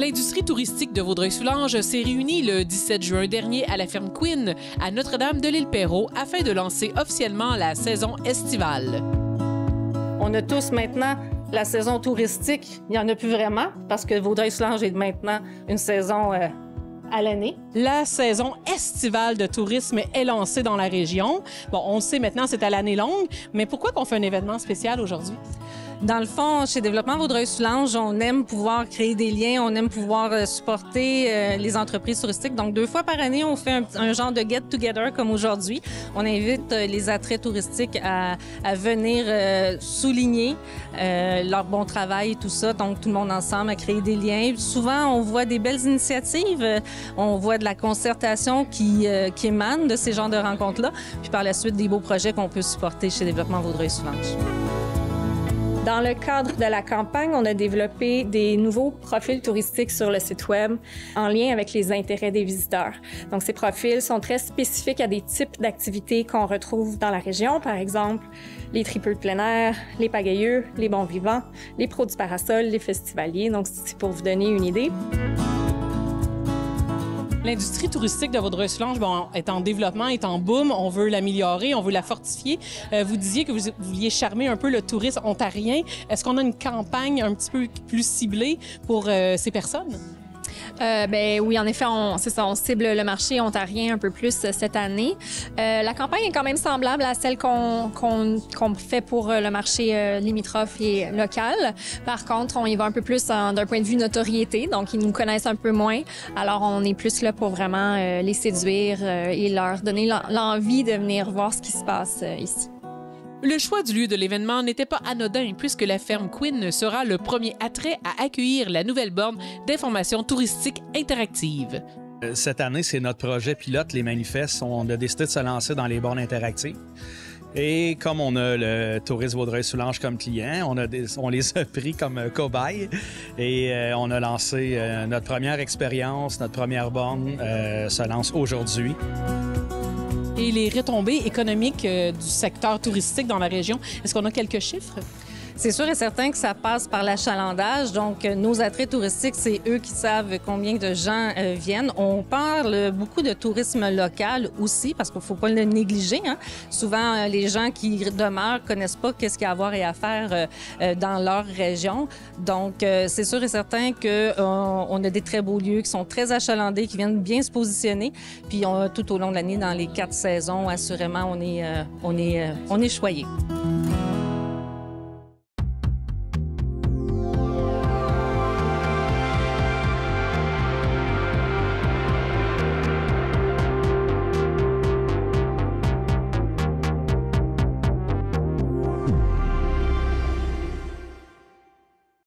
L'industrie touristique de Vaudreuil-Soulanges s'est réunie le 17 juin dernier à la ferme Quinn à Notre-Dame-de-l'Île-Perrot afin de lancer officiellement la saison estivale. On a tous maintenant la saison touristique. Il n'y en a plus vraiment parce que Vaudreuil-Soulanges est maintenant une saison à l'année. La saison estivale de tourisme est lancée dans la région. Bon, on le sait maintenant, c'est à l'année longue, mais pourquoi qu'on fait un événement spécial aujourd'hui? Dans le fond, chez Développement Vaudreuil-Soulanges, on aime pouvoir créer des liens, on aime pouvoir supporter les entreprises touristiques. Donc, 2 fois par année, on fait un genre de get-together comme aujourd'hui. On invite les attraits touristiques à venir souligner leur bon travail et tout ça. Donc, tout le monde ensemble à créer des liens. Souvent, on voit des belles initiatives. On voit de la concertation qui émane de ces genres de rencontres-là. Puis par la suite, des beaux projets qu'on peut supporter chez Développement Vaudreuil-Soulanges. Dans le cadre de la campagne, on a développé des nouveaux profils touristiques sur le site Web en lien avec les intérêts des visiteurs. Donc, ces profils sont très spécifiques à des types d'activités qu'on retrouve dans la région, par exemple les tripeux de plein air, les pagayeux, les bons vivants, les pros du parasol, les festivaliers. Donc, c'est pour vous donner une idée. L'industrie touristique de Vaudreuil-Soulanges est en développement, est en boom. On veut l'améliorer, on veut la fortifier. Vous disiez que vous vouliez charmer un peu le tourisme ontarien. Est-ce qu'on a une campagne un petit peu plus ciblée pour ces personnes? Oui, en effet, on cible le marché ontarien un peu plus cette année. La campagne est quand même semblable à celle qu'on fait pour le marché limitrophe et local. Par contre, on y va un peu plus d'un point de vue notoriété, donc ils nous connaissent un peu moins. Alors, on est plus là pour vraiment les séduire et leur donner l'envie de venir voir ce qui se passe ici. Le choix du lieu de l'événement n'était pas anodin puisque la ferme Quinn sera le premier attrait à accueillir la nouvelle borne d'information touristique interactive. Cette année, c'est notre projet pilote, les manifestes. On a décidé de se lancer dans les bornes interactives. Et comme on a le Tourisme Vaudreuil-Soulanges comme client, on les a pris comme cobayes et on a lancé notre première expérience, notre première borne se lance aujourd'hui. Et les retombées économiques du secteur touristique dans la région, est-ce qu'on a quelques chiffres? C'est sûr et certain que ça passe par l'achalandage. Donc, nos attraits touristiques, c'est eux qui savent combien de gens viennent. On parle beaucoup de tourisme local aussi, parce qu'il ne faut pas le négliger. Hein? Souvent, les gens qui demeurent ne connaissent pas qu'est-ce qu'il y a à voir et à faire dans leur région. Donc, c'est sûr et certain qu'on a des très beaux lieux qui sont très achalandés, qui viennent bien se positionner. Puis, tout au long de l'année, dans les 4 saisons, assurément, on est choyés.